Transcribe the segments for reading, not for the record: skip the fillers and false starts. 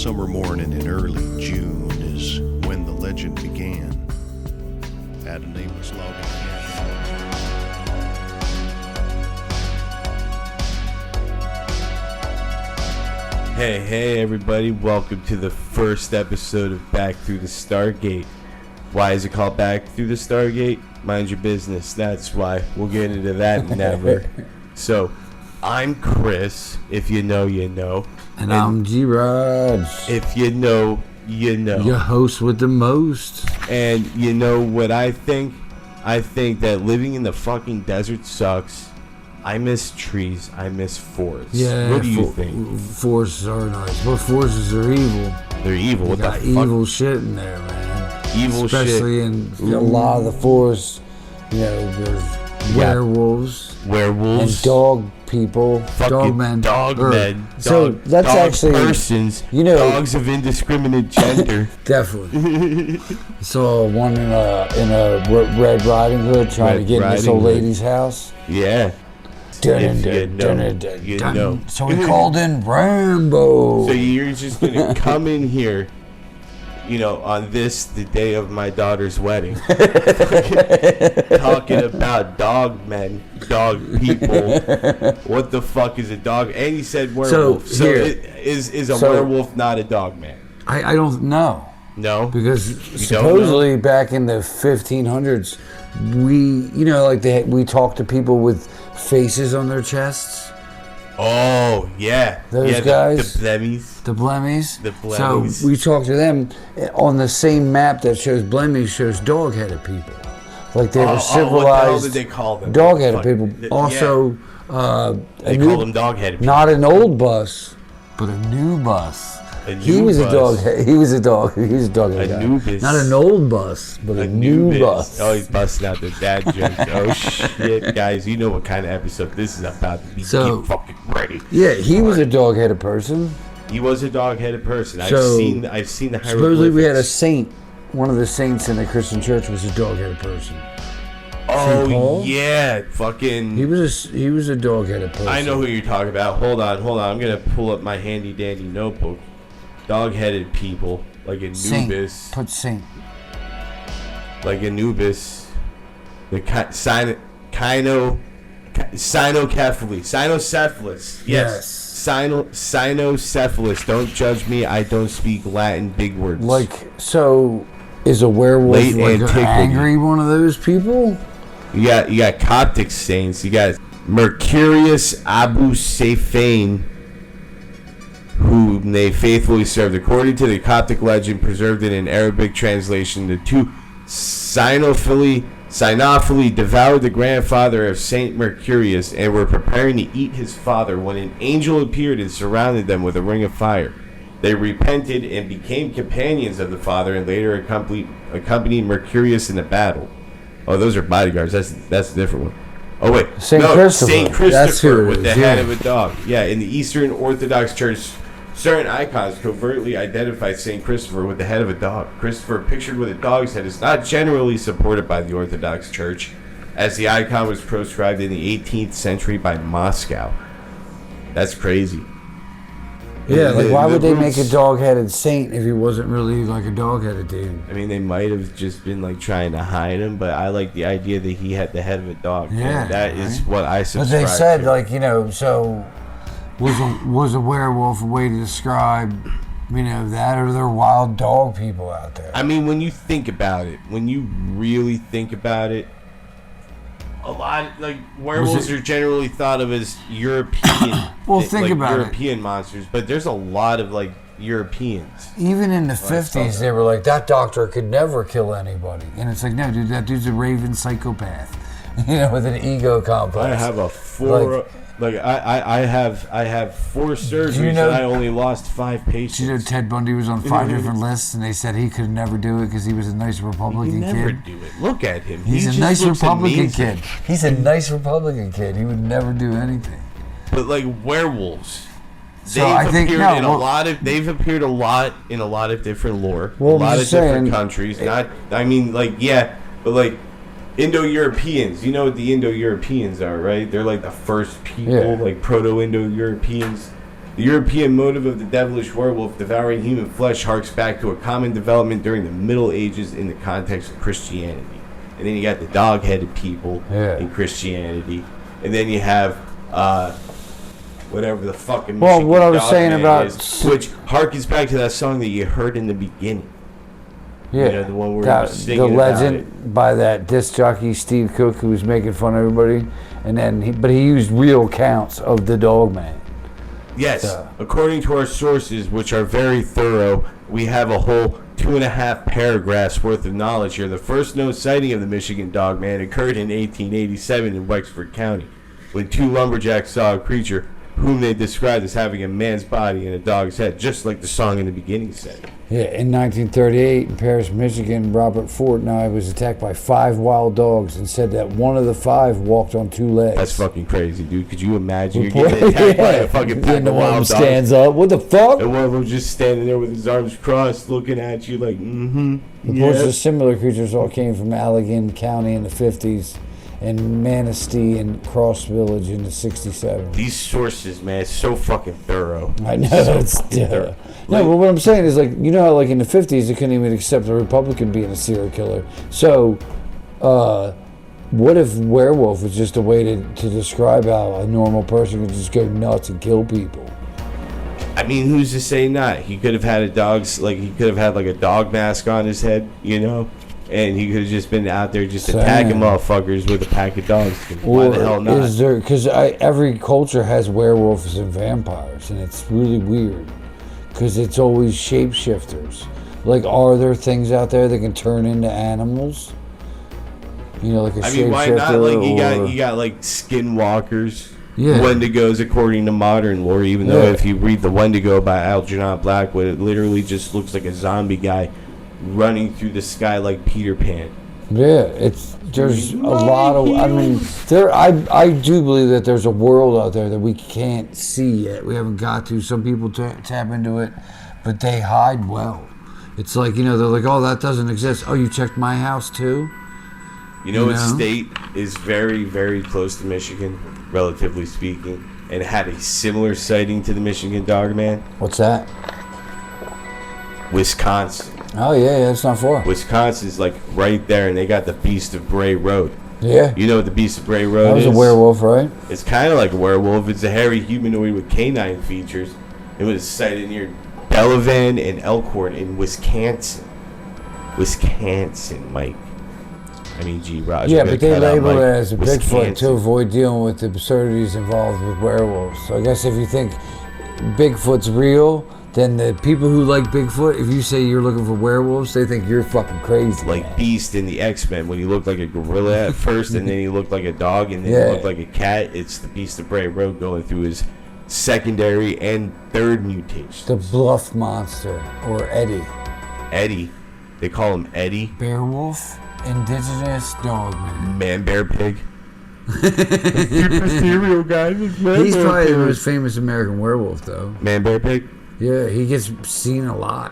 summer morning in early June is when the legend began. At a nameless logging camp. Hey everybody, welcome to the first episode of Back Through the Stargate. Why is it called Back Through the Stargate? Mind your business, that's why. We'll get into that never. So, I'm Chris, if you know, you know. And I'm G-Raj. If you know, you know. Your host with the most. And you know what I think? I think that living in the fucking desert sucks. I miss trees. I miss forests. Yeah, what do you think? Forests are nice, but forests are evil. They're evil. What the fuck? Evil shit in there, man. Evil Especially shit. in a lot of the forests, you know, there's werewolves. Werewolves. And dog people. Dog men. Dog men. So that's dog actually persons. You know, dogs of indiscriminate gender. Definitely. Saw one in a Red Riding Hood trying to get in this old lady's house. Yeah. You know. So we called in Rambo. So you're just gonna come in here, you know, on the day of my daughter's wedding, talking about dog men, dog people. What the fuck is a dog? And you said werewolf. So is a werewolf not a dog man? I don't know. No, because supposedly back in the 1500s, we talked to people with faces on their chests. Oh yeah, those guys, the blemmies. The blemmies. So we talked to them on the same map that shows blemmies shows dog-headed people, like they were civilized. What the hell did they call them? Dog-headed people. Also, they call them dog-headed people. Not an old bus, but a new bus. He was a dog. He was a dog. He was a dog. Anubis. Not an old bus, but a new bus. Oh, he's busting out the dad jokes. Oh shit, guys! You know what kind of episode this is about to be. So, get fucking ready. Yeah, he was a dog-headed person. He was a dog-headed person. I've seen the hieroglyphics. Supposedly, we had a saint. One of the saints in the Christian church was a dog-headed person. Oh yeah, fucking. He was a dog-headed person. I know who you're talking about. Hold on. I'm gonna pull up my handy dandy notebook. Dog-headed people, like Anubis. Saint. Put saint. Like Anubis. The Cynocephalus. Yes. Cynocephalus. Don't judge me. I don't speak Latin big words. Like, so is a werewolf late like an angry one of those people? You got Coptic saints. You got Mercurius Abu Seifain, whom they faithfully served. According to the Coptic legend preserved in an Arabic translation, the two Cynophili devoured the grandfather of Saint Mercurius and were preparing to eat his father when an angel appeared and surrounded them with a ring of fire. They repented and became companions of the father and later accompanied Mercurius in the battle. Oh, those are bodyguards. That's a different one. Oh wait, Saint Christopher with the head of a dog. Yeah, in the Eastern Orthodox Church, certain icons covertly identify Saint Christopher with the head of a dog. Christopher, pictured with a dog's head, is not generally supported by the Orthodox Church, as the icon was proscribed in the 18th century by Moscow. That's crazy. Yeah, like why would they make a dog-headed saint if he wasn't really like a dog-headed dude? I mean, they might have just been like trying to hide him, but I like the idea that he had the head of a dog. Yeah, that is what I subscribe to. But they said, like, you know, so was a werewolf a way to describe, you know, that, or there are wild dog people out there? I mean, when you think about it, when you really think about it, a lot like werewolves are generally thought of as European. Well, think about European monsters, but there's a lot of like Europeans. Even in the 50s, they were like, that doctor could never kill anybody, and it's like, no, dude, that dude's a raving psychopath, you know, with an ego complex. I have I have 4 surgeries, and I only lost 5 patients. You know, Ted Bundy was on 5 different lists, and they said he could never do it because he was a nice Republican kid. He never do it. Look at him. He's a nice Republican kid. He's a nice Republican kid. He would never do anything. But like werewolves, they've appeared a lot in a lot of different lore, well, a lot of different countries. But like Indo-Europeans, you know what the Indo-Europeans are, right? They're like the first people, like Proto-Indo-Europeans. The European motive of the devilish werewolf devouring human flesh harks back to a common development during the Middle Ages in the context of Christianity. And then you got the dog-headed people in Christianity. And then you have whatever the fucking Well, what I was dog saying man about... is, which harkens back to that song that you heard in the beginning. Yeah, You know, the one where he was singing the about legend by that disc jockey Steve Cook, who was making fun of everybody, and then he used real accounts of the dog man. Yes, according to our sources, which are very thorough, we have a whole 2.5 paragraphs worth of knowledge here. The first known sighting of the Michigan dog man occurred in 1887 in Wexford County, when two lumberjacks saw a creature whom they described as having a man's body and a dog's head, just like the song in the beginning said. Yeah, in 1938 in Paris, Michigan, Robert Fortnigh was attacked by 5 wild dogs and said that one of the 5 walked on 2 legs. That's fucking crazy, dude. Could you imagine you're getting attacked by a fucking pack and of one of them wild stands dogs, up. What the fuck? and one of them just standing there with his arms crossed, looking at you like, Reports of similar creatures all came from Allegan County in the 50s and Manistee and Cross Village in the 67. These sources, man, it's so fucking thorough. I know. It's thorough. No, but what I'm saying is, like, you know how, like, in the 50s, they couldn't even accept a Republican being a serial killer. So, what if werewolf was just a way to describe how a normal person could just go nuts and kill people? I mean, who's to say not? He could have had a dog's, like, he could have had, like, a dog mask on his head, you know? And he could have just been out there just attacking motherfuckers with a pack of dogs. Why the hell not? Is there, because every culture has werewolves and vampires, and it's really weird. Because it's always shapeshifters. Like, are there things out there that can turn into animals? You know, like a shapeshifter. I mean, why not? Like, you got like skinwalkers, Yeah. Wendigos, according to modern lore. Even though if you read the Wendigo by Algernon Blackwood, it literally just looks like a zombie guy running through the sky like Peter Pan. Yeah, there's a lot of. I mean, I do believe that there's a world out there that we can't see yet. We haven't got to. Some people tap into it, but they hide well. It's like, you know, they're like, oh, that doesn't exist. Oh, you checked my house too? You know what state is very, very close to Michigan, relatively speaking, and had a similar sighting to the Michigan dog man? What's that? Wisconsin. Oh, yeah, it's not far. Wisconsin's like right there, and they got the Beast of Bray Road. Yeah. You know what the Beast of Bray Road is? That was a werewolf, right? It's kind of like a werewolf. It's a hairy humanoid with canine features. It was sighted near Delavan and Elkhorn in Wisconsin. Wisconsin, Mike. I mean, G. Roger. Yeah, but they labeled it as a Wisconsin. Bigfoot to avoid dealing with the absurdities involved with werewolves. So I guess if you think Bigfoot's real, then the people who like Bigfoot, if you say you're looking for werewolves, they think you're fucking crazy. Like man. Beast in the X-Men, when he looked like a gorilla at first, and then he looked like a dog, and then he looked like a cat. It's the Beast of Bray Road going through his secondary and third mutation. The Bluff Monster, or Eddie. Eddie. They call him Eddie. Beowulf, indigenous dog man. Man Bear Pig. Super serial guy. He's probably the most famous American werewolf, though. Man Bear Pig? Yeah, he gets seen a lot.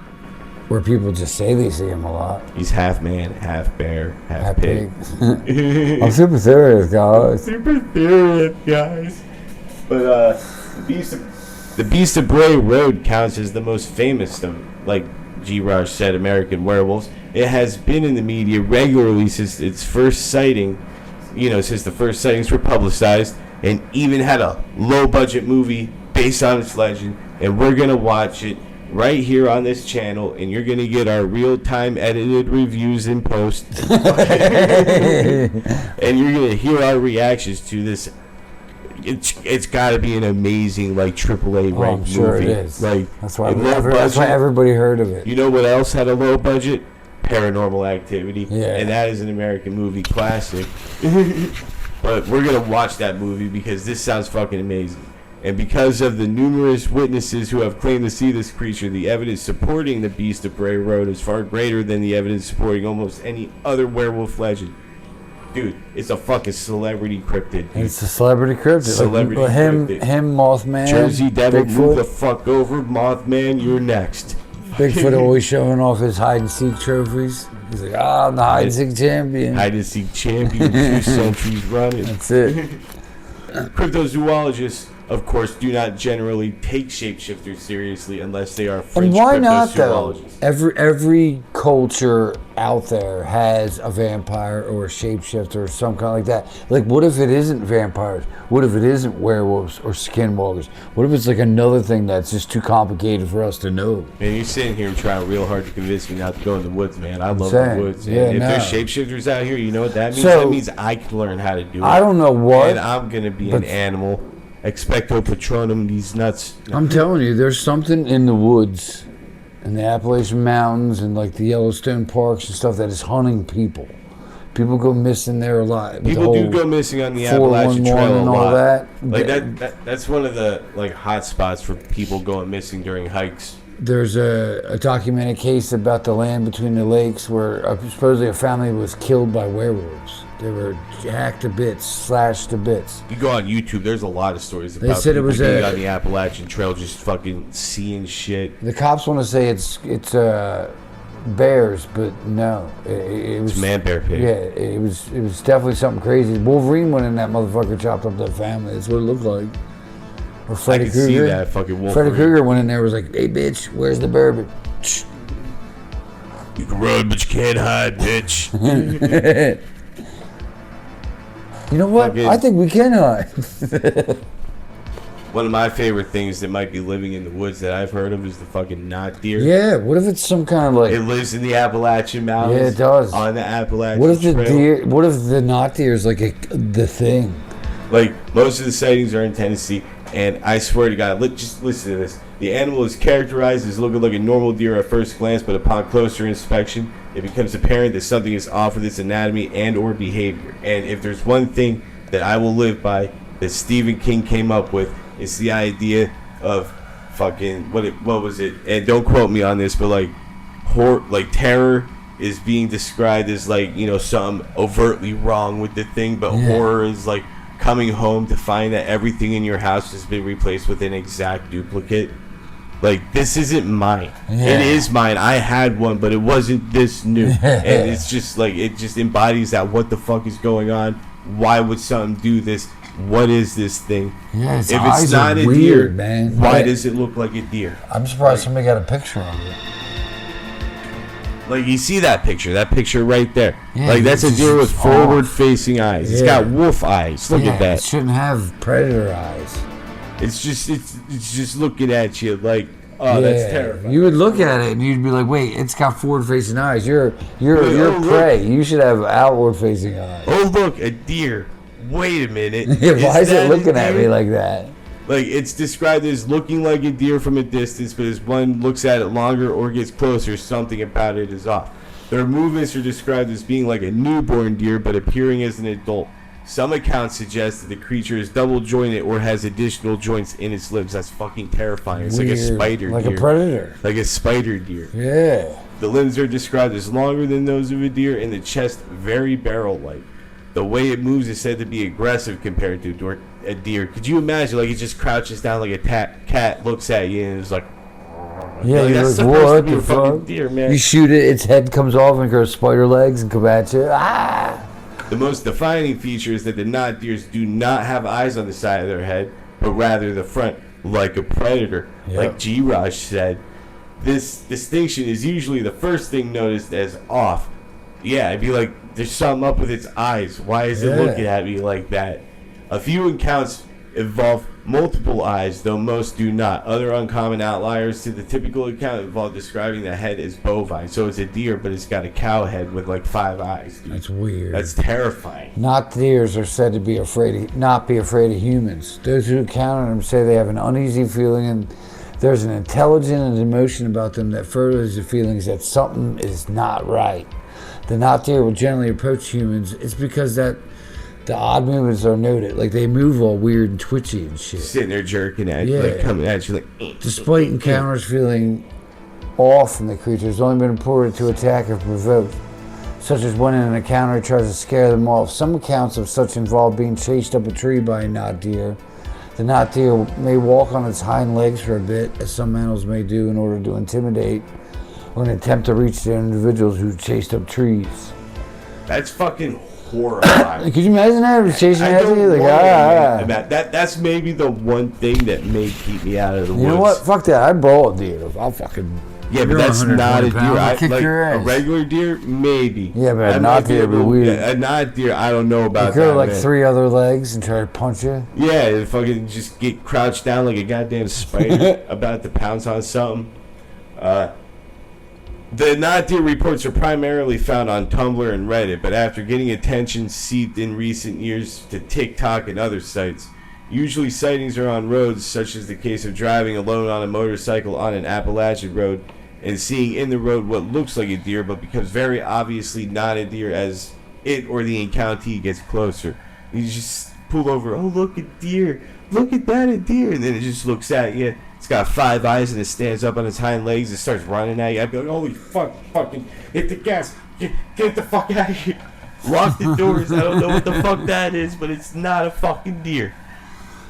Where people just say they see him a lot. He's half man, half bear, half pig. I'm super serious, guys. Super serious, guys. But the Beast of Bray Road counts as the most famous of, like G-Raj said, American werewolves. It has been in the media regularly since its first sighting, since the first sightings were publicized, and even had a low-budget movie based on its legend. And we're going to watch it right here on this channel, and you're going to get our real-time edited reviews in post. And you're going to hear our reactions to this. It's got to be an amazing, like, AAA ranked movie. Sure it is. Like, that's why everybody heard of it. You know what else had a low budget? Paranormal Activity. Yeah. And that is an American movie classic. But we're going to watch that movie because this sounds fucking amazing. And because of the numerous witnesses who have claimed to see this creature, the evidence supporting the Beast of Bray Road is far greater than the evidence supporting almost any other werewolf legend. Dude, it's a fucking celebrity cryptid. Dude. It's a celebrity cryptid. Celebrity cryptid. Him, Mothman, Jersey Devil, Bigfoot. move the fuck over. Mothman, you're next. Bigfoot always showing off his hide-and-seek trophies. He's like, I'm the hide-and-seek champion. Hide-and-seek champion, 2 centuries running. That's it. Cryptozoologist of course, do not generally take shapeshifters seriously unless they are French And why not though? cryptozoologists. Every culture out there has a vampire or a shapeshifter or some kind like that. Like, what if it isn't vampires? What if it isn't werewolves or skinwalkers? What if it's like another thing that's just too complicated for us to know? Man, you're sitting here trying real hard to convince me not to go in the woods, man. I love saying, the woods. yeah, And if no. there's shapeshifters out here, you know what that means? So- That means I can learn how to do it. I don't know what. And I'm going to be an but- animal. Expecto Patronum, these nuts. I'm telling you, there's something in the woods, in the Appalachian Mountains, and like the Yellowstone parks and stuff that is hunting people. People go missing there a lot. with the People do whole go missing on the Appalachian 411 Trail a and all lot. that. Like that's one of the like hot spots for people going missing during hikes. There's a documented case about the land between the lakes where supposedly a family was killed by werewolves. They were hacked to bits, slashed to bits. You go on YouTube, there's a lot of stories about said it people was being a- on the Appalachian Trail just fucking seeing shit. The cops want to say it's bears, but no, it was It's man bear pig. Yeah, it was definitely something crazy. Wolverine went in that motherfucker, chopped up that family. That's what it looked like. Or I Freddy can see Krueger. that fucking wolf. Freddy Krueger went in there, was like, "Hey bitch, where's the bourbon?" You can run, but you can't hide, bitch. You know what? Fucking- I think we can hide. One of my favorite things that might be living in the woods that I've heard of is the fucking knot deer. Yeah. What if it's some kind of like? It lives in the Appalachian Mountains. Yeah, it does. On the Appalachian What if the Trail. deer? What if the knot deer is like the thing? Like, most of the sightings are in Tennessee, and I swear to God, just listen to this. The animal is characterized as looking like a normal deer at first glance, but upon closer inspection, it becomes apparent that something is off with its anatomy and or behavior. And if there's one thing that I will live by, that Stephen King came up with, it's the idea of fucking, what was it? And don't quote me on this, but like terror is being described as like, you know, something overtly wrong with the thing, but Yeah. horror is like coming home to find that everything in your house has been replaced with an exact duplicate. Like, this isn't mine. Yeah. It is mine. I had one, but it wasn't this new. And it's just like, it just embodies that. What the fuck is going on? Why would something do this? What is this thing? Yeah, its If eyes it's are not a weird, deer, man. why Yeah. does it look like a deer? I'm surprised somebody got a picture of it. Like, you see that picture right there. Yeah, like, that's a it's deer with off. forward-facing eyes. It's Yeah. got wolf eyes. Look Yeah, at that. It shouldn't have predator eyes. It's just looking at you like, oh, that's terrifying. You would look at it and you'd be like, "Wait, it's got forward-facing eyes. You're oh, look. prey. You should have outward-facing eyes." Oh, look, a deer. Wait a minute. Yeah, why is that it a looking at deer? me like that? Like, it's described as looking like a deer from a distance, but as one looks at it longer or gets closer, something about it is off. Their movements are described as being like a newborn deer, but appearing as an adult. Some accounts suggest that the creature is double jointed or has additional joints in its limbs. That's fucking terrifying. It's like a Weird. spider like deer. a predator. Like a spider deer. Yeah. The limbs are described as longer than those of a deer, and the chest very barrel-like. The way it moves is said to be aggressive compared to a deer. Could you imagine, like, it just crouches down like a cat looks at you, and it's like... Yeah, like, you're that's like, supposed to what be a the fucking fuck? deer, man. You shoot it, its head comes off and grows spider legs and come at you. Ah! The most defining feature is that the knot deers do not have eyes on the side of their head, but rather the front, like a predator. Yep. Like G-Raj said, this distinction is usually the first thing noticed as off. Yeah, I'd be like, there's something up with its eyes. Why is it Yeah. looking at me like that? A few accounts involve multiple eyes, though most do not. Other uncommon outliers to the typical account involve describing the head as bovine. So it's a deer, but it's got a cow head with like 5 eyes, dude. That's weird. That's terrifying. Not deers are said to be not be afraid of humans. Those who encounter them say they have an uneasy feeling and there's an intelligence and emotion about them that furthers the feelings that something is not right. The not deer will generally approach humans. It's because that the odd movements are noted. Like, they move all weird and twitchy and shit. Sitting there jerking at you, like Yeah. coming at you like... Despite encounters feeling off from the creature, it's only been reported to attack if provoked, such as when an encounter tries to scare them off. Some accounts of such involve being chased up a tree by a knot deer. The knot deer may walk on its hind legs for a bit, as some animals may do in order to intimidate or an attempt to reach the individuals who chased up trees. That's fucking horrifying. Could you imagine that? Chasing I after don't you? Like, want to that's maybe the one thing that may keep me out of the woods. You know what? Fuck that. I brawl a deer. I'll fucking. Yeah, but that's not a deer. I'll kick Like your a ass. regular deer, maybe. Yeah, but a That knot might be deer would be weird. A knot deer, I don't know about You grow that. like man. 3 other legs and try to punch you. Yeah, and fucking just get crouched down like a goddamn spider about to pounce on something. The knot deer reports are primarily found on Tumblr and Reddit, but after getting attention seeped in recent years to TikTok and other sites. Usually sightings are on roads, such as the case of driving alone on a motorcycle on an Appalachian road and seeing in the road what looks like a deer but becomes very obviously not a deer as it or the encounter gets closer. You just pull over, oh look, a deer, look at that, a deer, and then it just looks at you. It's got 5 eyes and it stands up on its hind legs and starts running at you. I'd be like, holy fuck, fucking hit the gas, get the fuck out of here. Lock the doors, I don't know what the fuck that is, but it's not a fucking deer.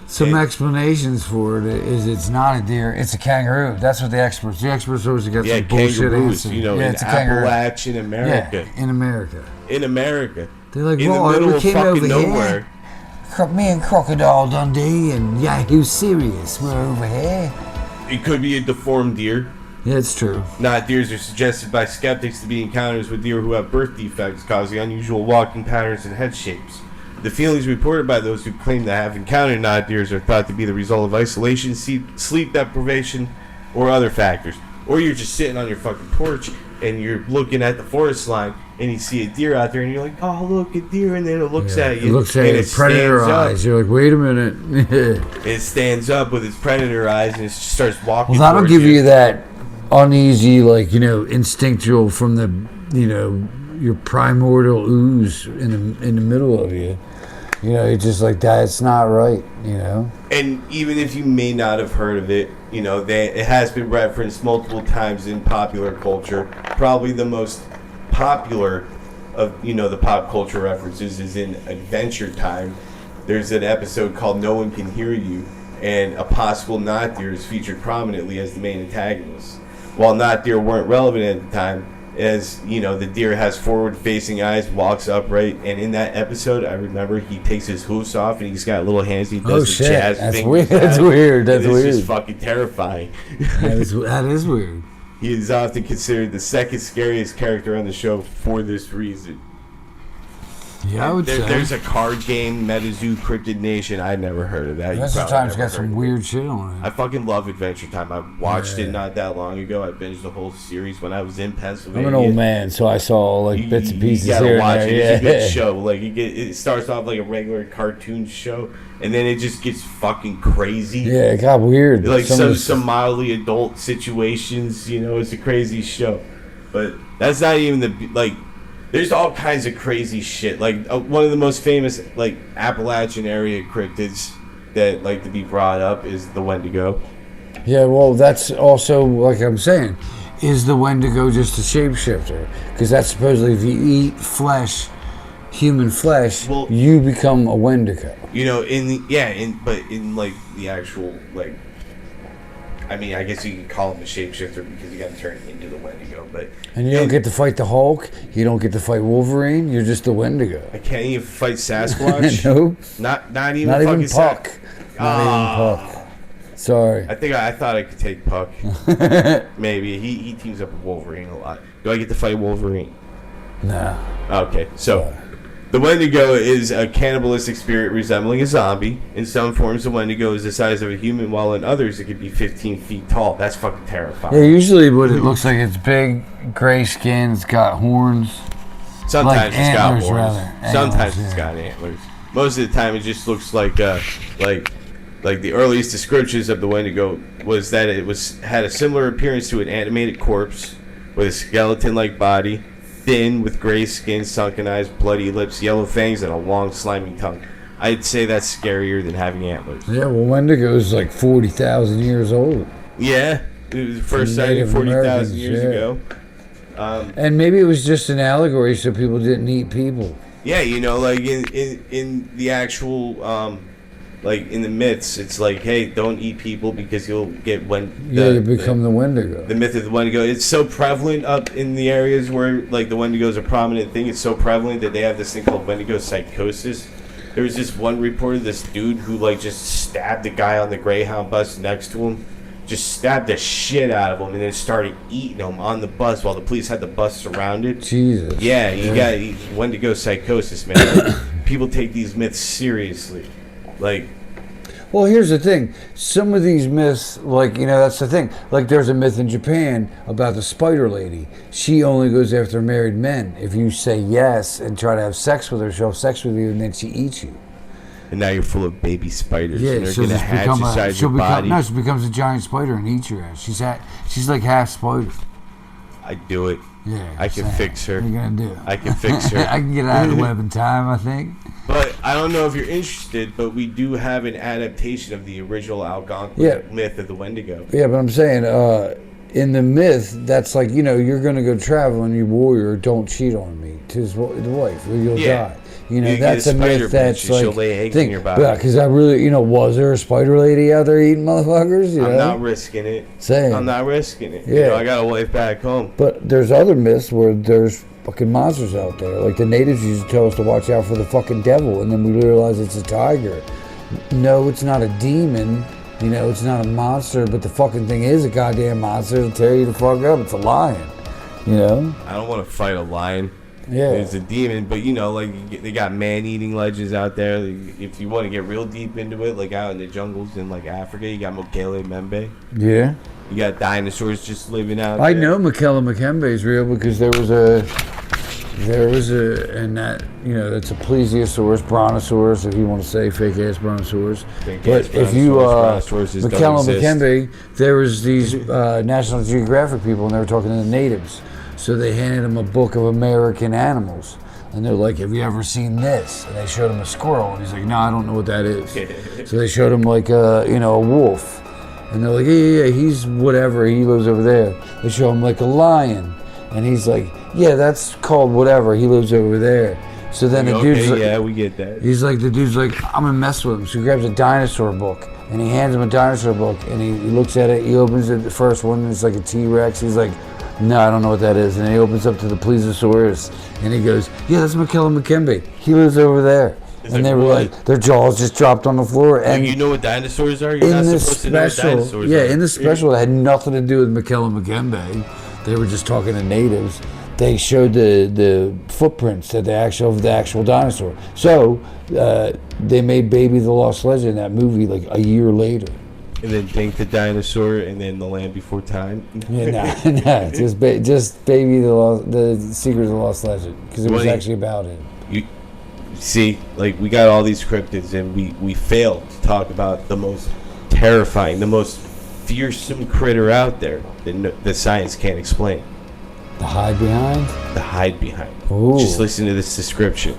Some explanations for it is it's not a deer, it's a kangaroo. That's what the experts always get some bullshit kangaroos, answer. you know, Yeah, in it's a kangaroo. Appalachian America. Yeah, in America. In America. They're like, In the well, middle we of came fucking over nowhere. here. Me and Crocodile Dundee and Yahoo Serious, we're over here. It could be a deformed deer. Yeah, it's true. Knot deers are suggested by skeptics to be encounters with deer who have birth defects causing unusual walking patterns and head shapes. The feelings reported by those who claim to have encountered knot deers are thought to be the result of isolation, sleep deprivation, or other factors. Or you're just sitting on your fucking porch and you're looking at the forest line and you see a deer out there and you're like, oh look, a deer, and then it looks at you. It looks at and you, predator eyes. You're like, wait a minute. It stands up with its predator eyes and it just starts walking. Well, that'll towards give you that uneasy, like, instinctual from the, your primordial ooze in the middle of you. You're just like, that's not right, And even if you may not have heard of it, it has been referenced multiple times in popular culture. Probably the most popular of, the pop culture references is in Adventure Time. There's an episode called No One Can Hear You, and a possible knot deer is featured prominently as the main antagonist. While knot deer weren't relevant at the time, as the deer has forward-facing eyes, walks upright, and in that episode, I remember he takes his hoofs off and he's got little hands. And he does the jazz That's fingers. weird. That's weird. That's It's weird. just fucking terrifying. That is weird. He is often considered the second scariest character on the show for this reason. Yeah, I would say. There's a card game, MetaZoo Cryptid Nation. I never heard of that. Adventure Time's got some weird shit on it. I fucking love Adventure Time. I watched it not that long ago. I binged the whole series when I was in Pennsylvania. I'm an old man, so I saw bits and pieces you gotta here watch and it. there. It's a good show. Like it starts off like a regular cartoon show, and then it just gets fucking crazy. Yeah, it got weird. Like some mildly adult situations. It's a crazy show, but that's not even there's all kinds of crazy shit. Like one of the most famous Appalachian area cryptids that like to be brought up is the Wendigo. Yeah, well, that's also, like I'm saying, is the Wendigo just a shapeshifter? Because that's supposedly if you eat flesh, human flesh, you become a Wendigo. But in the actual I guess you can call him a shapeshifter because you got to turn into the Wendigo. And you don't get to fight the Hulk. You don't get to fight Wolverine. You're just the Wendigo. I can't even fight Sasquatch. Nope. Not even. Not even fucking Puck. Not even Puck. Sorry. I thought I could take Puck. Maybe he teams up with Wolverine a lot. Do I get to fight Wolverine? No. Okay, so. The Wendigo is a cannibalistic spirit resembling a zombie. In some forms, the Wendigo is the size of a human, while in others, it could be 15 feet tall. That's fucking terrifying. Yeah, usually what it looks like, it's big, gray skin, it's got horns. Sometimes it's got antlers, horns. rather. Sometimes Antlers, it's got antlers. Most of the time, it just looks like the earliest descriptions of the Wendigo was that it had a similar appearance to an animated corpse with a skeleton-like body, thin with gray skin, sunken eyes, bloody lips, yellow fangs, and a long slimy tongue. I'd say that's scarier than having antlers. Yeah, well, Wendigo's 40,000 years old. Yeah, it was the first sighting 40,000 years ago. And maybe it was just an allegory so people didn't eat people. Yeah, in the actual Like in the myths, it's like, hey, don't eat people because you'll get you become the Wendigo. The myth of the Wendigo. It's so prevalent up in the areas where like the Wendigo is a prominent thing. It's so prevalent that they have this thing called Wendigo psychosis. There was this one report of this dude who like just stabbed the guy on the Greyhound bus next to him. Just stabbed the shit out of him and then started eating him on the bus while the police had the bus surrounded. Jesus. Yeah, you got Wendigo psychosis, man. People take these myths seriously. Like, well, here's the thing. Some of these myths, like, that's the thing. Like, there's a myth in Japan about the spider lady. She only goes after married men. If you say yes and try to have sex with her, she'll have sex with you, and then she eats you. And now you're full of baby spiders. Yeah, and they're going to hatch inside your body. No, she becomes a giant spider and eats your ass. She's like half spider. I'd do it. Yeah. I can fix her. What are you going to do? I can fix her. I can get out of the web in time, I think. But I don't know if you're interested, but we do have an adaptation of the original Algonquin myth of the Wendigo. Yeah, but I'm saying, in the myth, that's like, you're going to go travel and your warrior, don't cheat on me to the wife or you'll die. That's a myth that's like, she'll lay eggs in your body. Yeah, because I really, was there a spider lady out there eating motherfuckers? I'm not risking it. Same. I'm not risking it. Yeah. I got a wife back home. But there's other myths where there's fucking monsters out there. Like the natives used to tell us to watch out for the fucking devil, and then we realize it's a tiger. No, it's not a demon. It's not a monster, but the fucking thing is a goddamn monster. It'll tear you the fuck up. It's a lion. I don't want to fight a lion. Yeah. It's a demon, but they got man-eating legends out there. If you want to get real deep into it, like out in the jungles in like Africa, you got Mokele Membe. Yeah. You got dinosaurs just living out there. I know Mokele Membe is real because there was and that, that's a plesiosaurus, brontosaurus, if you want to say fake ass brontosaurus. But if you, Mokele Membe, there was these National Geographic people and they were talking to the natives. So they handed him a book of American animals. And they're like, have you ever seen this? And they showed him a squirrel. And he's like, no, I don't know what that is. So they showed him like a wolf. And they're like, yeah, he's whatever. He lives over there. They show him like a lion. And he's like, yeah, that's called whatever. He lives over there. So then the dude's like, yeah, we get that. He's like, the dude's like, I'm going to mess with him. So he grabs a dinosaur book. And he hands him a dinosaur book. And he looks at it. He opens it, the first one. And it's like a T-Rex. He's like, no, I don't know what that is. And he opens up to the plesiosaurus, and he goes, yeah, that's Mokele Membe. He lives over there. And they were like, their jaws just dropped on the floor. And you know what dinosaurs are? You're not supposed to know what dinosaurs are. In the special, that had nothing to do with Mokele Membe. They were just talking to natives. They showed the footprints of the actual dinosaur. So they made Baby the Lost Legend, that movie, like a year later. And then Dink the Dinosaur, and then The Land Before Time. Yeah, just Baby the Secret of the Lost Legend, because it was actually about him. You see, like, we got all these cryptids, and we failed to talk about the most terrifying, the most fearsome critter out there that science can't explain. The hide behind? The hide behind. Ooh. Just listen to this description.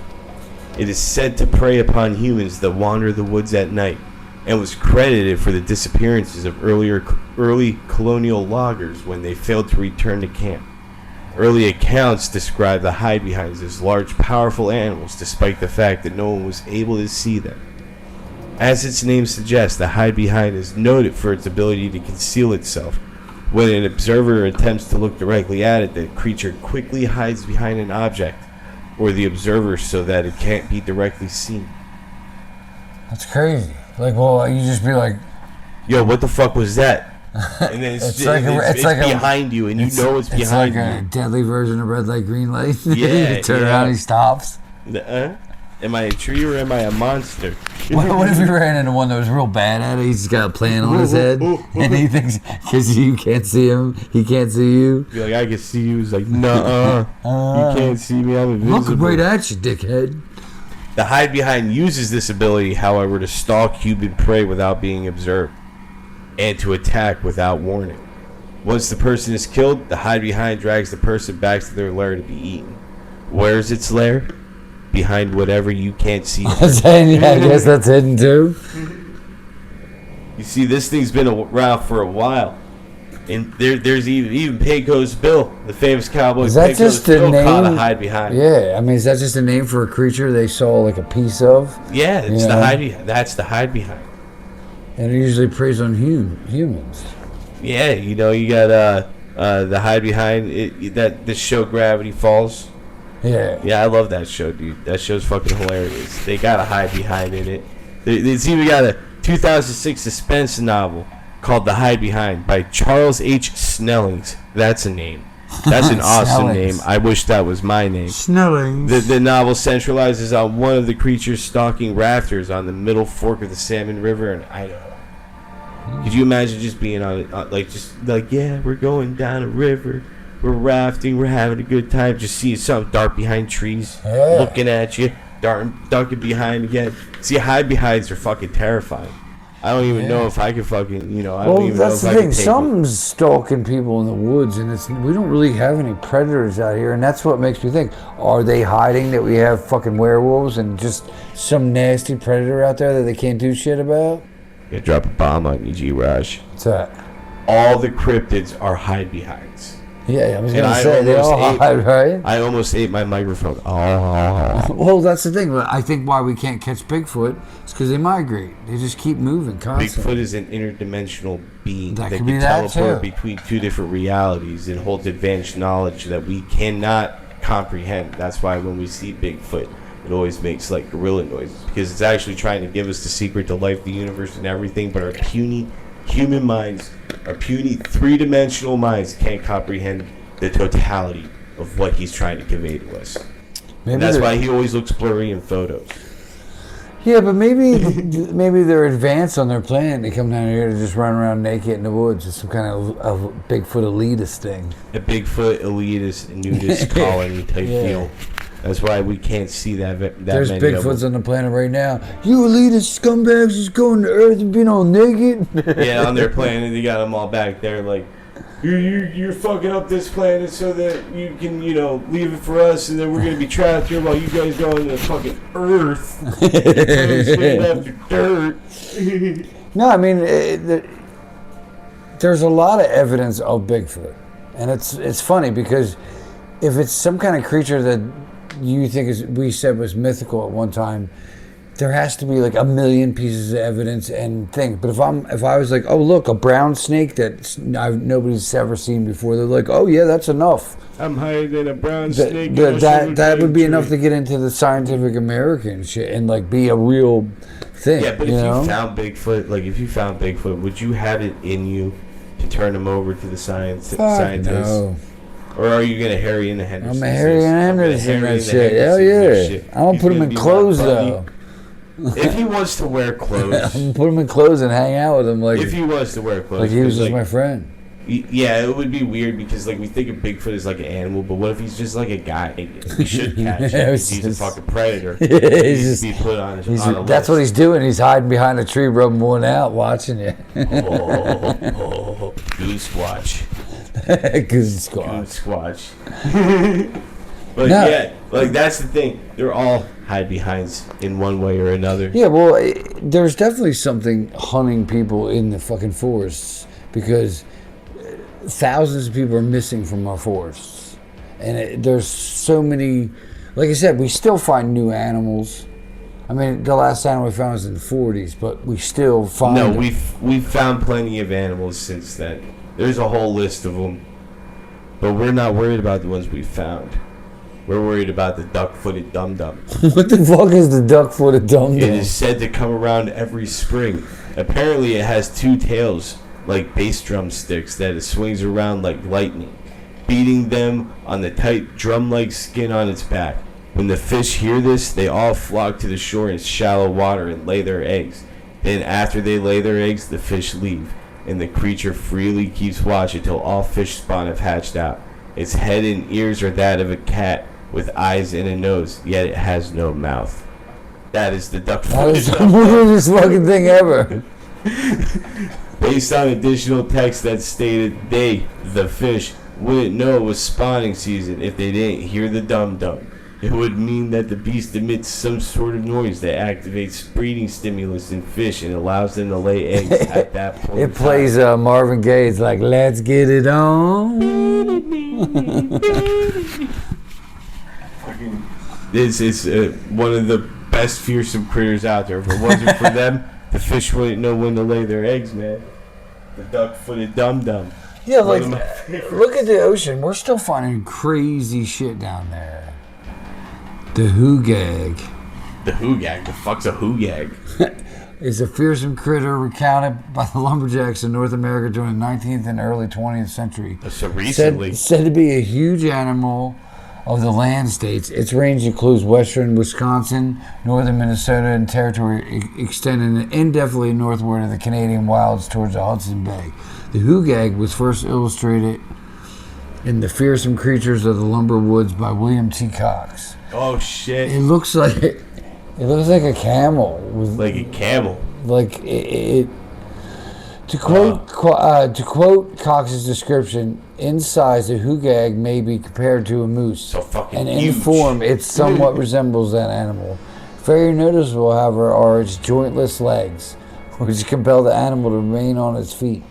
It is said to prey upon humans that wander the woods at night, and was credited for the disappearances of early colonial loggers when they failed to return to camp. Early accounts describe the hide-behinds as large, powerful animals, despite the fact that no one was able to see them. As its name suggests, the hide-behind is noted for its ability to conceal itself. When an observer attempts to look directly at it, the creature quickly hides behind an object or the observer so that it can't be directly seen. That's crazy. Like, well, you just be like, yo, what the fuck was that? And then it's behind you, and you know it's behind you. It's like a deadly version of red light, green light. Yeah. You turn around, he stops. Am I a tree or am I a monster? What if we ran into one that was real bad at it? He's got a plan on his head, and he thinks, because you can't see him, he can't see you. Be like, I can see you. He's like, nuh-uh. You can't see me, I'm invisible. Look right at you, dickhead. The hide-behind uses this ability, however, to stalk human prey without being observed, and to attack without warning. Once the person is killed, the hide-behind drags the person back to their lair to be eaten. Where's its lair? Behind whatever you can't see. I guess that's hidden too. You see, this thing's been around for a while. And there's even Pecos Bill, the famous cowboy. Is that Pecos just the Bill name? caught a hide behind. Yeah, I mean, is that just a name for a creature they saw like a piece of? Yeah, it's You the know? hide. That's the hide behind. And it usually preys on humans. Yeah, you know, you got the hide behind it. That this show Gravity Falls. Yeah. Yeah, I love that show, dude. That show's fucking hilarious. They got a hide behind in it. It's even got a 2006 suspense novel called The Hide Behind by Charles H. Snellings. That's a name. That's an awesome name. I wish that was my name. Snellings. The novel centralizes on one of the creatures stalking rafters on the middle fork of the Salmon River in Idaho. Could you imagine just being on it, yeah, we're going down a river, we're rafting, we're having a good time, just seeing something dark behind trees, looking at you, ducking behind again. See, hide behinds are fucking terrifying. I don't even know if I could fucking, I don't even know if that's the I thing. could take Something's stalking people in the woods, and we don't really have any predators out here, and that's what makes me think: are they hiding that we have fucking werewolves and just some nasty predator out there that they can't do shit about? Yeah, drop a bomb on you, G-Raj. What's that? All the cryptids are hide behinds. Yeah, I was And gonna I say they all almost hide, right? I almost ate my microphone. Oh. Well, that's the thing. But I think why we can't catch Bigfoot is because they migrate. They just keep moving constantly. Bigfoot is an interdimensional being That that could can be that, teleport too. between two different realities and holds advanced knowledge that we cannot comprehend. That's why when we see Bigfoot, it always makes like gorilla noises, because it's actually trying to give us the secret to life, the universe, and everything. But our puny human minds, our puny three-dimensional minds, can't comprehend the totality of what he's trying to convey to us. And that's why he always looks blurry in photos. Yeah, but maybe they're advanced on their plan. They come down here to just run around naked in the woods. It's some kind of Bigfoot elitist thing. A Bigfoot elitist nudist colony type deal. That's why we can't see that There's many Bigfoots on the planet right now. You elitist scumbags just going to Earth and being all naked. Yeah, on their planet, they got them all back there like, you're fucking up this planet so that you can, leave it for us, and then we're going to be trapped here while you guys go into the fucking Earth. After dirt. No, I mean, there's a lot of evidence of Bigfoot. And it's funny because if it's some kind of creature that you think we said was mythical at one time, there has to be like a million pieces of evidence and things. But if I was like, oh look, a brown snake that nobody's ever seen before, they're like, oh yeah, that's enough. I'm higher than a brown snake. That would be enough to get into the Scientific American shit and like be a real thing. Yeah, but if you found Bigfoot, would you have it in you to turn him over to the scientists? No. Or are you gonna Harry and the Hendersons? I'm a Harry and Henderson that shit. Hell yeah. I'm gonna put him in clothes though. If he wants to wear clothes, I'm gonna put him in clothes and hang out with him like if he was to wear clothes, like he was just my friend. Yeah, it would be weird because we think of Bigfoot as like an animal, but what if he's just like a guy? We should catch him. He's a fucking predator. He's just be put on a that's list. what he's doing. He's hiding behind a tree, rubbing one out, watching you. Goose watch. Goose squatch. But yeah, that's the thing. They're all hide behinds in one way or another. Yeah, well, there's definitely something hunting people in the fucking forests because thousands of people are missing from our forests, and there's so many. Like I said, we still find new animals. I mean, the last animal we found was in the 40s, but we still find. No, we've found plenty of animals since then. There's a whole list of them, but we're not worried about the ones we found. We're worried about the duck-footed dum-dum. What the fuck is the duck-footed dum-dum? It is said to come around every spring. Apparently, it has two tails, like bass drum sticks, that it swings around like lightning, beating them on the tight drum-like skin on its back. When the fish hear this, they all flock to the shore in shallow water and lay their eggs. Then, after they lay their eggs, the fish leave, and the creature freely keeps watch until all fish spawn have hatched out. Its head and ears are that of a cat, with eyes and a nose, yet it has no mouth. That is the duck-footed. That is the weirdest fucking thing ever. Based on additional text that stated the fish, wouldn't know it was spawning season if they didn't hear the dum-dum. It would mean that the beast emits some sort of noise that activates breeding stimulus in fish and allows them to lay eggs at that point. It plays Marvin Gaye. It's like, let's get it on. This is one of the best fearsome critters out there. If it wasn't for them, the fish wouldn't know when to lay their eggs, man. The duck-footed dum-dum. Yeah, like, look at the ocean. We're still finding crazy shit down there. The hoogag. The hoogag? The fuck's a hoogag? Is a fearsome critter recounted by the lumberjacks in North America during the 19th and early 20th century. So recently. Said to be a huge animal of the land states. Its range includes western Wisconsin, northern Minnesota, and territory extending indefinitely northward of the Canadian wilds towards the Hudson Bay. The hoogag was first illustrated in The Fearsome Creatures of the Lumber Woods by William T. Cox. Oh shit! It looks like a camel. Like a camel. Like it. To quote Cox's description, in size, a hoogag may be compared to a moose, so fucking and in huge. form, it somewhat resembles that animal. Very noticeable, however, are its jointless legs, which compel the animal to remain on its feet.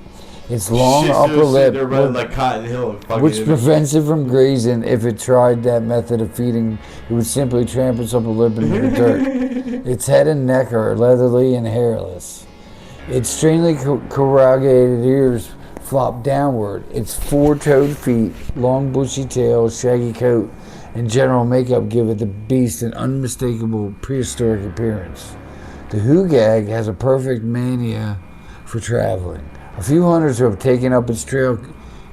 Its long upper lip, like Cotton Hill, which prevents it from grazing. If it tried that method of feeding, it would simply tramp its upper lip into the dirt. Its head and neck are leathery and hairless. Its strangely corrugated ears flop downward. Its four-toed feet, long bushy tail, shaggy coat, and general makeup give it the beast an unmistakable prehistoric appearance. The hoogag has a perfect mania for traveling. A few hunters who have taken up its trail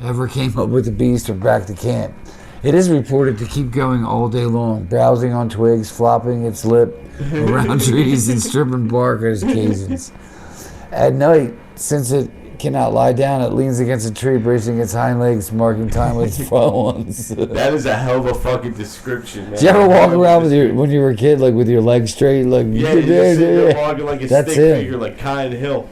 ever came up with the beast or back to camp. It is reported to keep going all day long, browsing on twigs, flopping its lip around trees, and stripping bark at occasions. At night, since it cannot lie down, it leans against a tree, bracing its hind legs, marking time with its front ones. That is a hell of a fucking description, man. Did you ever walk around when you were a kid, like with your legs straight, like you're walking like a stick figure, like Cotton Hill?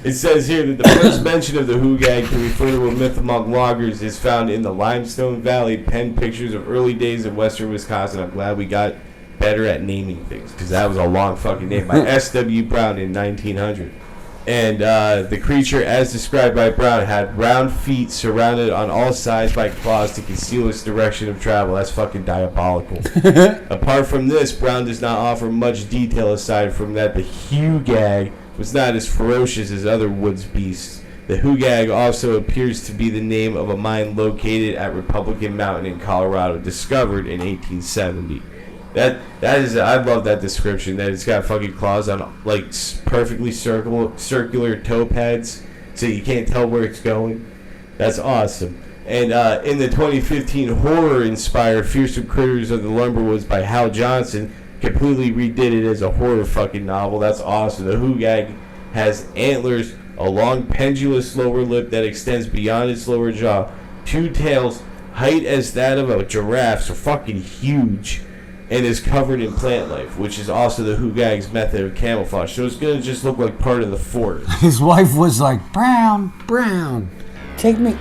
It says here that the first mention of the hoogag to refer to a myth among loggers is found in the Limestone Valley pen pictures of early days of western Wisconsin. I'm glad we got better at naming things, because that was a long fucking name, by S.W. Brown in 1900. And the creature, as described by Brown, had round feet surrounded on all sides by claws to conceal its direction of travel. That's fucking diabolical. Apart from this, Brown does not offer much detail aside from that the hoogag was not as ferocious as other woods beasts. The hoogag also appears to be the name of a mine located at Republican Mountain in Colorado, discovered in 1870. That is, I love that description, that it's got fucking claws on like perfectly circular toe pads, so you can't tell where it's going. That's awesome. And in the 2015 horror-inspired Fearsome Critters of the Lumberwoods by Hal Johnson, completely redid it as a horror fucking novel. That's awesome. The hoogag has antlers, a long pendulous lower lip that extends beyond its lower jaw, two tails, height as that of a giraffe, so fucking huge, and is covered in plant life, which is also the hoogag's method of camouflage. So it's gonna just look like part of the forest. His wife was like, Brown, take me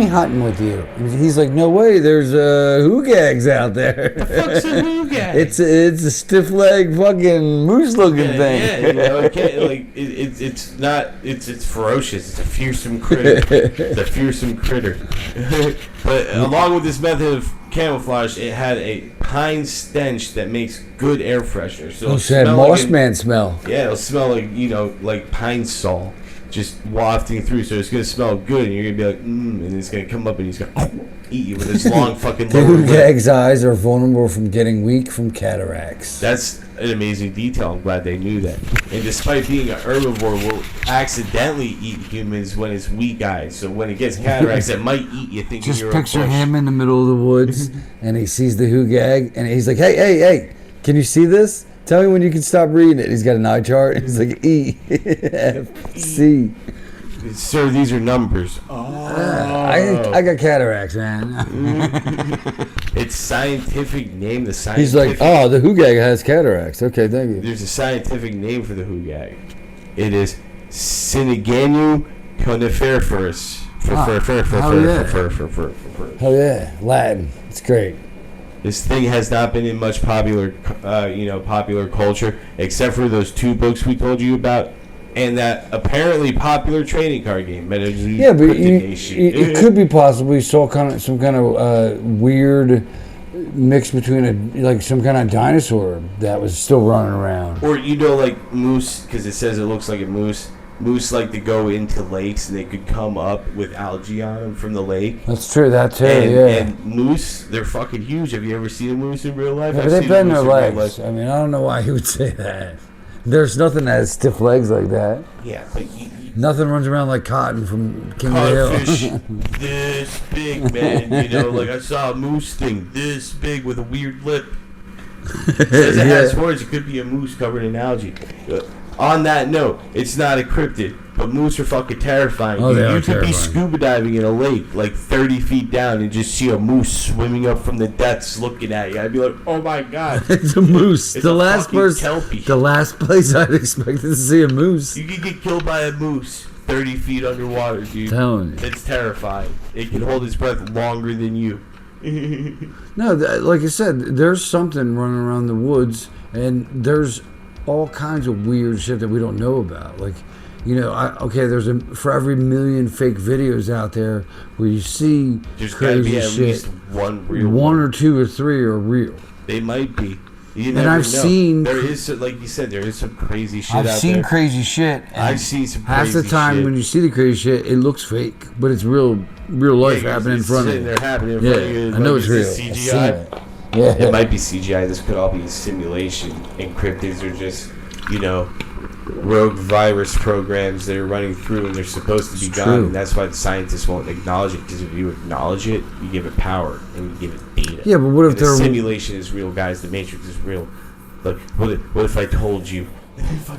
hunting with you. And he's like, no way, there's hoogags out there. The fuck's a hoogag? It's a stiff leg fucking moose looking thing. Yeah, you know, it's ferocious. It's a fearsome critter. It's a fearsome critter. But along with this method of camouflage, it had a pine stench that makes good air freshener. So it had Mossman smell. Yeah, it'll smell like, like pine sol, just wafting through. So it's gonna smell good, and you're gonna be like, and it's gonna come up and he's gonna eat you with his long fucking. The hoogag's eyes are vulnerable from getting weak from cataracts. That's an amazing detail. I'm glad they knew that. And despite being an herbivore, will accidentally eat humans when it's weak eyes. So when it gets cataracts, it might eat you thinking just you're picture a bush. him in the middle of the woods, and he sees the hoogag, and he's like, hey, can you see this? Tell me when you can stop reading it. He's got an eye chart. He's like, E, F, C. Sir, these are numbers. I got cataracts, man. Its scientific name, He's like, the hoogag has cataracts. Okay, thank you. There's a scientific name for the hoogag. It is Synaganu coniferus. Hell yeah, Latin. It's great. This thing has not been in much popular culture, except for those 2 books we told you about, and that apparently popular trading card game. But yeah, but it could be possibly some kind of weird mix between some kind of dinosaur that was still running around. Or like moose, because it says it looks like a moose. Moose like to go into lakes and they could come up with algae on them from the lake. That's true, that too, And moose, they're fucking huge. Have you ever seen a moose in real life? Yeah, but they bend their legs. I mean, I don't know why he would say that. There's nothing that has stiff legs like that. Yeah, but nothing runs around like Cotton from King of the Hill. This big, man. Like I saw a moose thing this big with a weird lip. It says it has horns. It could be a moose covered in algae. On that note, it's not a cryptid, but moose are fucking terrifying. Oh, they are you could terrifying. be scuba diving in a lake like 30 feet down and just see a moose swimming up from the depths looking at you. I'd be like, oh my god. It's a moose. It's the a last kelpie. The last place I'd expected to see a moose. You could get killed by a moose 30 feet underwater, dude. Telling you. It's terrifying. It can hold its breath longer than you. No, like I said, there's something running around the woods, and there's all kinds of weird shit that we don't know about. Like, there's for every million fake videos out there where you see there's crazy shit. At least one real one or 2 or 3 are real. They might be. You and I've know. seen there is, like you said, there is some crazy shit. I've seen there. crazy shit. I've seen some half crazy the time shit. when you see the crazy shit, it looks fake, but it's real life happening in front of you. There happening in front of you. I know it's real. CGI. Yeah, it might be CGI. This could all be a simulation, and cryptids are just, rogue virus programs that are running through, and they're supposed to be gone. And that's why the scientists won't acknowledge it, because if you acknowledge it, you give it power and you give it data. Yeah, but what if the simulation is real, guys? The Matrix is real. Look, what if I told you?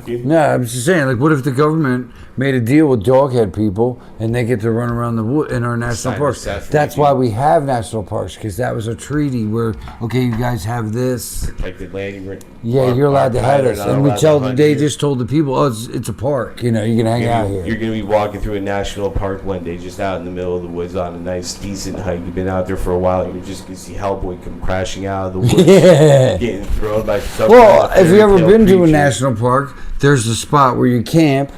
No, I'm just saying, like, what if the government made a deal with doghead people and they get to run around the wood in our national parks? That's why we have national parks, because that was a treaty where, okay, you guys have this protected land. Yeah, you're allowed to have this, and they just told the people, oh, it's a park. You can hang out here. You're gonna be walking through a national park one day, just out in the middle of the woods on a nice, decent hike. You've been out there for a while, and you're just gonna see Hellboy come crashing out of the woods, getting thrown by. Well, if you ever been to a national park, there's a spot where you camp.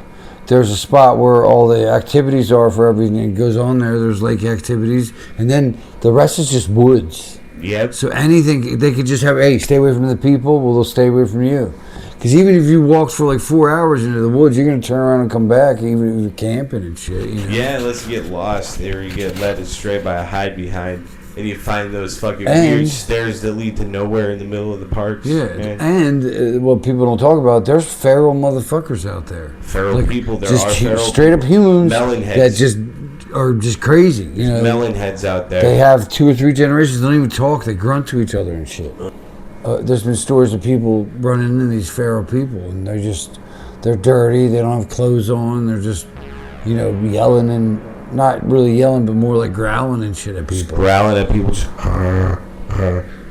There's a spot where all the activities are for everything that goes on there. There's lake activities, and then the rest is just woods. Yep. So anything, they could just have, hey, stay away from the people. Well, they'll stay away from you. Because even if you walked for like 4 hours into the woods, you're going to turn around and come back, even if you're camping and shit. Yeah, unless you get lost or you get led astray by a hide behind. And you find those fucking weird stairs that lead to nowhere in the middle of the parks. Yeah, and what people don't talk about, there's feral motherfuckers out there. Feral people, there just are feral straight up humans that just are just crazy. Melon heads out there. They have 2 or 3 generations, they don't even talk, they grunt to each other and shit. There's been stories of people running into these feral people, and they're dirty, they don't have clothes on, they're just, yelling and... Not really yelling, but more like growling and shit at people. Growling at people.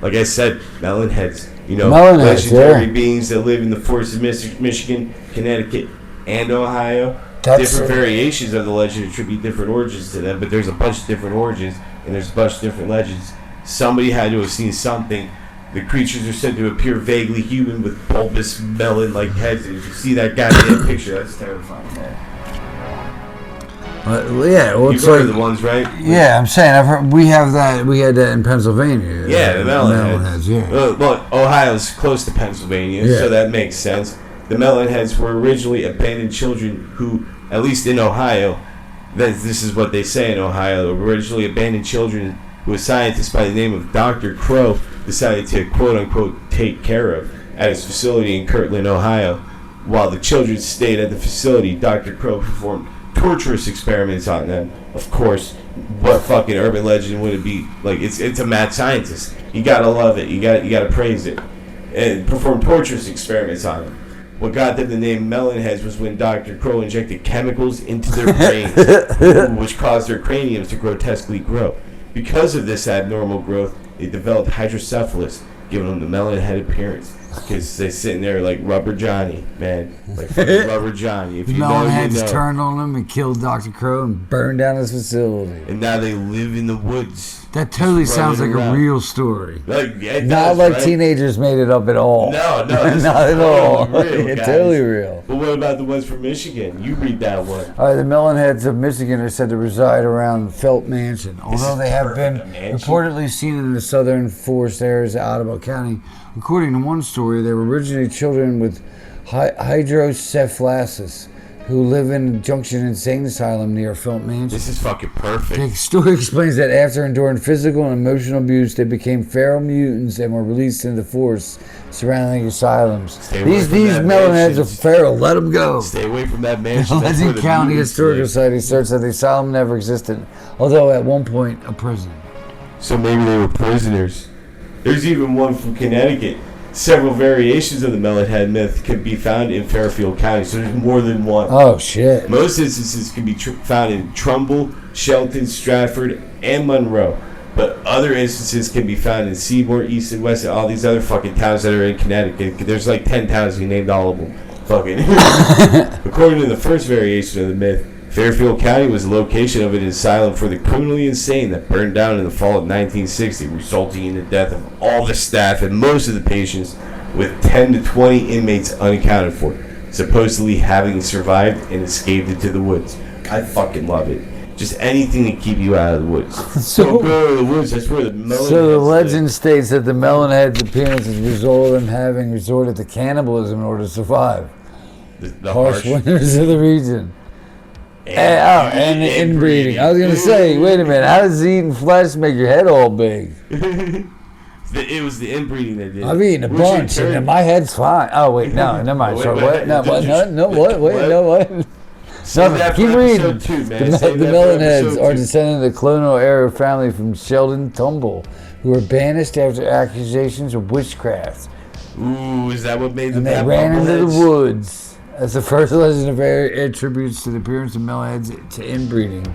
Like I said, melon heads. Legendary beings that live in the forests of Michigan, Connecticut, and Ohio. Different variations of the legend attribute different origins to them, but there's a bunch of different origins, and there's a bunch of different legends. Somebody had to have seen something. The creatures are said to appear vaguely human with bulbous melon-like heads, and if you see that goddamn picture, that's terrifying, man. It's You've heard of the ones, right? Yeah, I'm saying I've heard, we had that in Pennsylvania. Yeah, the melonheads. Yeah. Well, Ohio's close to Pennsylvania, so that makes sense. The melonheads were originally abandoned children who, at least in Ohio, this is what they say in Ohio, originally abandoned children who a scientist by the name of Dr. Crow decided to quote-unquote take care of at his facility in Kirtland, Ohio. While the children stayed at the facility, Dr. Crow performed torturous experiments on them. Of course, what fucking urban legend would it be? Like, it's a mad scientist. You gotta love it. You gotta praise it. And performed torturous experiments on them. What got them the name Melonheads was when Dr. Crow injected chemicals into their brains, which caused their craniums to grotesquely grow. Because of this abnormal growth, they developed hydrocephalus, giving them the melon-head appearance. Because they're sitting there like Rubber Johnny, man. Like fucking Rubber Johnny. If you know, you Melonheads know. turned on him and killed Dr. Crow and burned down his facility. And now they live in the woods. That totally Just sounds like running a around. real story. Like, yeah, it Not does, like right? teenagers made it up at all. No, this not is at all. totally real, It's guys. totally real. But what about the ones from Michigan? You read that one. All right, the Melonheads of Michigan are said to reside around Felt Mansion, although they have been perfect, a mansion? reportedly seen in the southern forest areas of Ottawa County. According to one story, they were originally children with hydrocephalus who live in Junction Insane Asylum near Felt Mansion. This is fucking perfect. The story explains that after enduring physical and emotional abuse, they became feral mutants and were released into the forest surrounding asylums. Stay away These from that Melonheads mansion. are feral. Let them go. Stay away from that mansion. The That's where Legend the County mutants Historical live. Society asserts that the asylum never existed, although at one point a prison. So maybe they were prisoners. There's even one from Connecticut. Several variations of the Melonhead myth can be found in Fairfield County, so there's more than one. Oh shit! Most instances can be found in Trumbull, Shelton, Stratford, and Monroe. But other instances can be found in Seymour, East and West, and all these other fucking towns that are in Connecticut. There's like 10 towns, we named all of them. Fucking. According to the first variation of the myth, Fairfield County was the location of an asylum for the criminally insane that burned down in the fall of 1960, resulting in the death of all the staff and most of the patients, with 10 to 20 inmates unaccounted for, supposedly having survived and escaped into the woods. I fucking love it. Just anything to keep you out of the woods. So go to the woods. That's where the Melonheads So the live. legend states that the Melonheads' appearance is a result of them having resorted to cannibalism in order to survive. The Harsh winters of the region. And inbreeding. inbreeding. I was gonna say, wait a minute, how does eating flesh make your head all big? It was the inbreeding that did it. I've eaten a Which in bunch, turn- and my head's fine. Oh wait, no, never mind. Wait, Sorry, wait, what? No, did what? you- No, what? Wait, what? no, what? Save Nothing. that Keep for reading. episode 2, man. The Save that for Melonheads episode are 2. descendants of the colonial era family from Sheldon Tumble, who were banished after accusations of witchcraft. Ooh, is that what made And the they bad ran into the bobbleheads? woods. That's the first legend of attributes to the appearance of Melonheads to inbreeding.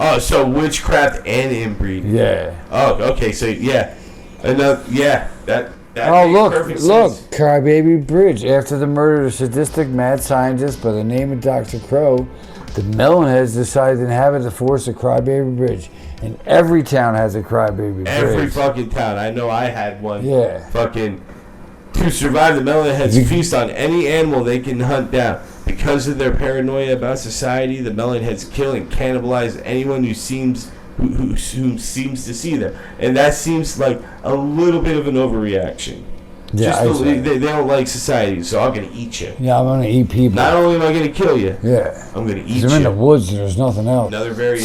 Oh, so witchcraft and inbreeding. Yeah. Oh, okay. So yeah, enough. Yeah, that. Oh, makes look, perfect look, sense. Crybaby Bridge. After the murder of a sadistic mad scientist by the name of Dr. Crow, the Melonheads decided to inhabit the forest of Crybaby Bridge. And every town has a Crybaby Bridge. Every fucking town. I know. I had one. Yeah. Fucking. To survive, the Melonheads feast on any animal they can hunt down. Because of their paranoia about society, the Melonheads kill and cannibalize anyone who seems to see them, and that seems like a little bit of an overreaction. Yeah, Just I'd say. they don't like society, so I'm gonna eat you. Yeah, I'm going to eat people. Not only am I gonna kill you, Yeah. I'm gonna eat Because I'm in the you. woods and there's nothing else. Another variation.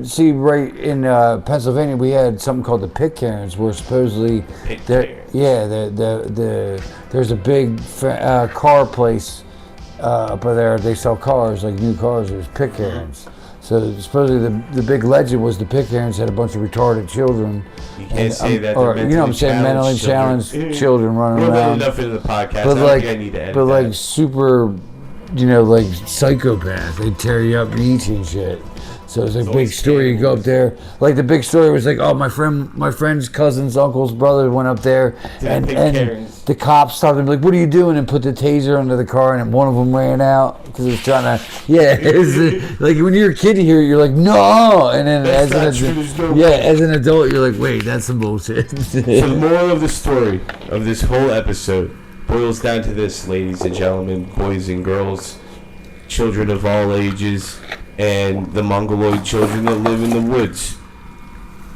See, right in Pennsylvania, we had something called the pit cairns, where supposedly, Pit there, cairns. yeah, there's a big car place up there. They sell cars, like new cars. There's pit cairns. So supposedly the big legend was the pit cairns had a bunch of retarded children. You can't say that. Or they're you know what I'm saying, mentally challenged children running We'll around. enough into the podcast. But I like, think I need to edit but like that. super, like psychopath. They tear you up and eat you and shit. So it's a big always story. You go up there, like the big story was like, oh, my friend's cousin's uncle's brother went up there, and big and Karens. the cops stopped him like, what are you doing? And put the taser under the car, and one of them ran out because he was trying to. Yeah, it's like when you're a kid, you hear it, you're like, no, and then That's not as true, an there's no yeah, way. as an adult, you're like, wait, that's some bullshit. So the moral of the story of this whole episode boils down to this, ladies and gentlemen, boys and girls, children of all ages, and the mongoloid children that live in the woods.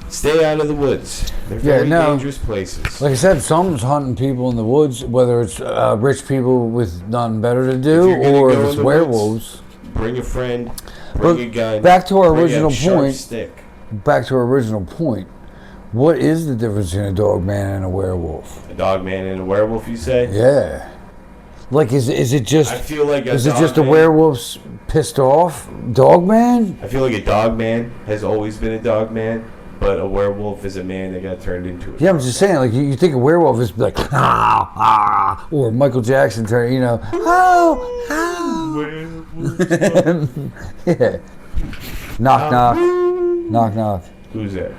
Stay out of the woods. They're very dangerous places. Like I said, someone's hunting people in the woods, whether it's rich people with nothing better to If do, you're gonna or go if in it's the werewolves. Bring a friend, bring a gun. Back to our bring a original sharp point. Stick. Back to our original point. What is the difference between a dog man and a werewolf? A dog man and a werewolf, you say? Yeah. Like, is it just I feel like is it just a man- werewolf's pissed off dog man? I feel like a dog man has always been a dog man, but a werewolf is a man that got turned into it. Yeah, I'm just saying. Like, you think a werewolf is like or Michael Jackson turn, yeah. Knock knock, knock knock. Who's that?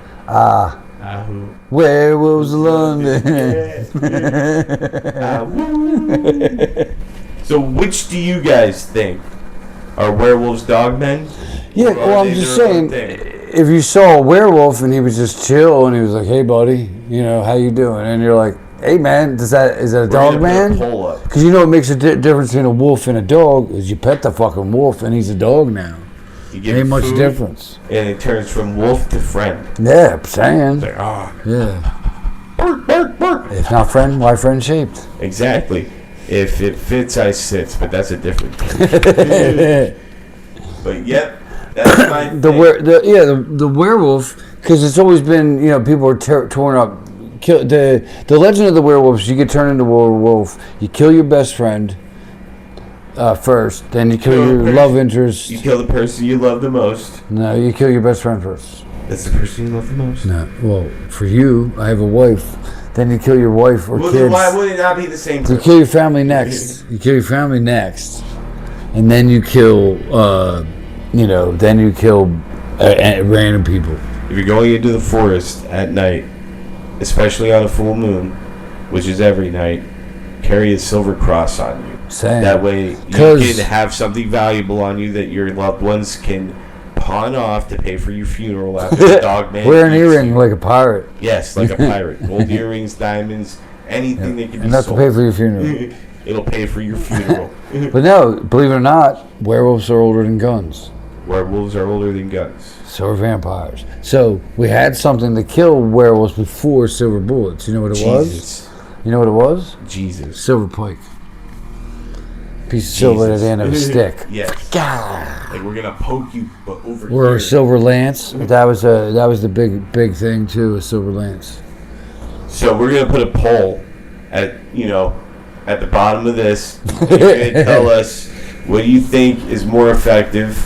Werewolves of London. So which do you guys think? Are werewolves dogmen? Yeah, Or well, are I'm they just their own saying, thing? if you saw a werewolf and he was just chill and he was like, "Hey, buddy, how you doing?" and you're like, "Hey, man, is that a We're dog gonna put a man?" poll up. Because what makes a difference between a wolf and a dog is you pet the fucking wolf and he's a dog now. You give Ain't much food, difference. and it turns from wolf to friend. Yeah, I'm saying. Like, Yeah. bark, bark, bark. If not friend, why friend shaped? Exactly. If it fits, I sits, but that's a different thing. But yep, that's my thing. The werewolf, because it's always been, people are torn up. The legend of the werewolves, you get turned into a werewolf, you kill your best friend first, then you kill your love interest. You kill the person you love the most. No, you kill your best friend first. That's the person you love the most. No, well, for you, I have a wife. Then you kill your wife or Well, kids. then why would it not be the same You person? kill your family next. You kill your family next, and then you kill, random people. If you're going into the forest at night, especially on a full moon, which is every night, carry a silver cross on you. Same. That way you 'Cause- can have something valuable on you that your loved ones can pawn off to pay for your funeral after the dog man Wear an eats earring you. like a pirate. Yes, like a pirate. Gold earrings, diamonds, anything that can be Enough to sold. pay for your funeral. It'll pay for your funeral. But no, believe it or not, werewolves are older than guns. Werewolves are older than guns. So are vampires. So we had something to kill werewolves before silver bullets. You know what it was? Jesus. You know what it was? Jesus. Silver pike. Piece of silver at the end of a stick. Yes. Gah! Like we're gonna poke you, but over Or here. a silver lance. That was the big thing too. A silver lance. So we're gonna put a poll at the bottom of this. You're gonna tell us what do you think is more effective,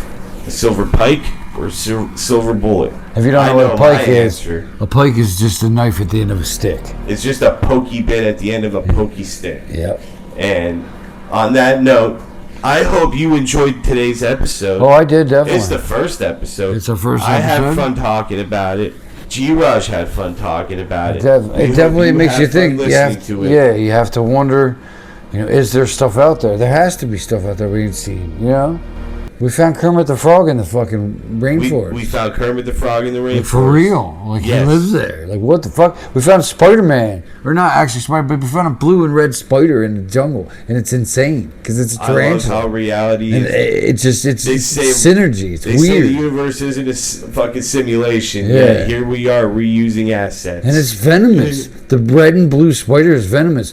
a silver pike or a silver bullet? If you don't know what a my pike is, answer. a pike is just a knife at the end of a stick. It's just a pokey bit at the end of a pokey stick. Yep. And on that note, I hope you enjoyed today's episode. Oh, I did definitely. It's the first episode. It's the first I had episode? fun talking about it. G-Raj had fun talking about it. It We hope definitely makes had you fun think. listening to it. Yeah, you have to wonder. Is there stuff out there? There has to be stuff out there we ain't seen. We found Kermit the Frog in the fucking rainforest. We found Kermit the Frog in the rainforest. Like, for real. Like Yes. he lives there. Like what the fuck? We found Spider-Man, or not actually Spider, but we found a blue and red spider in the jungle, and it's insane because it's a I love tarantula. how reality And is. it's They say- synergy. It's They say the weird, universe isn't a fucking simulation. Yeah. Here we are reusing assets. and it's venomous. The red and blue spider is venomous.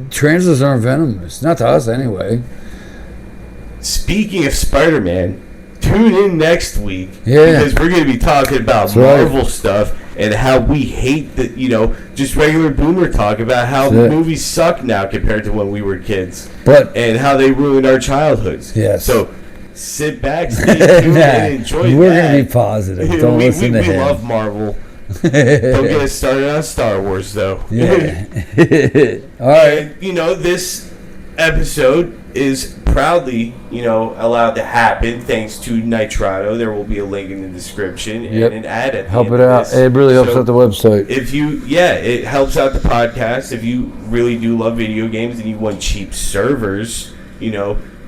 Tarantulas aren't venomous, not to us anyway. Speaking of Spider-Man, tune in next week. Yeah. Because we're going to be talking about That's right. Marvel stuff and how we hate the, just regular boomer talk about how That's it. movies suck now compared to when we were kids. But And how they ruined our childhoods. Yes. So sit back, stay tuned, and enjoy we're that. gonna be positive. Don't listen to we him. love Marvel. Don't get us started on Star Wars, though. Yeah. All right. And, this episode is proudly, allowed to happen thanks to Nitrado. There will be a link in the description and Yep. an ad at the Help end it of out. this. It really helps So out the website. it helps out the podcast. If you really do love video games and you want cheap servers,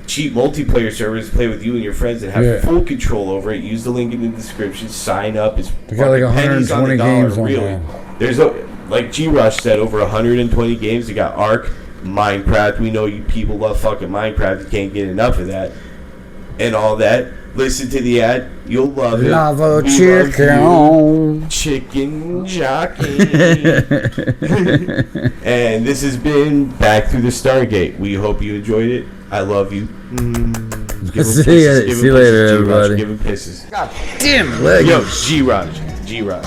cheap multiplayer servers to play with you and your friends and have Yeah. full control over it, use the link in the description. Sign up. It's They got like fucking pennies on the 120 dollar, games on really. there. There's like G-Rush said, over 120 games. You got Ark, Minecraft. We know you people love fucking Minecraft. You can't get enough of that. And all that. Listen to the ad. You'll love it. Lava We love chicken. you. Chicken jockey. And this has been Back Through the Stargate. We hope you enjoyed it. I love you. Give 'em See kisses, ya- give 'em see you later, kisses, G-Raj, everybody. Give 'em kisses. Damn it, leg. Yo, G-Raj.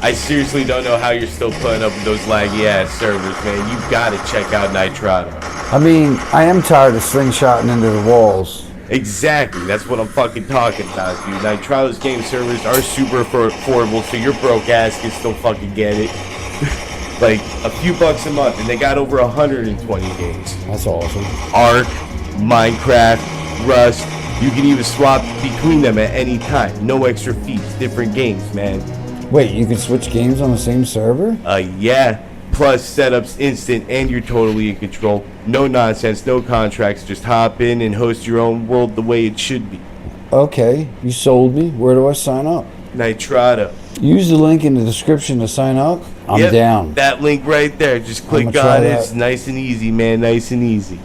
I seriously don't know how you're still putting up with those laggy ass servers, man. You gotta check out Nitrado. I mean, I am tired of slingshotting into the walls. Exactly, that's what I'm fucking talking about, dude. Nitrado's game servers are super affordable, so your broke ass can still fucking get it. Like a few bucks a month, and they got over 120 games. That's awesome. Ark, Minecraft, Rust. You can even swap between them at any time. No extra fees, different games, man. Wait, you can switch games on the same server? Yeah. Plus, setups instant, and you're totally in control. No nonsense, no contracts. Just hop in and host your own world the way it should be. Okay, you sold me. Where do I sign up? Nitrata. Use the link in the description to sign up. I'm Yep, down. that link right there. Just click I'ma try on it. that. It's nice and easy, man. Nice and easy.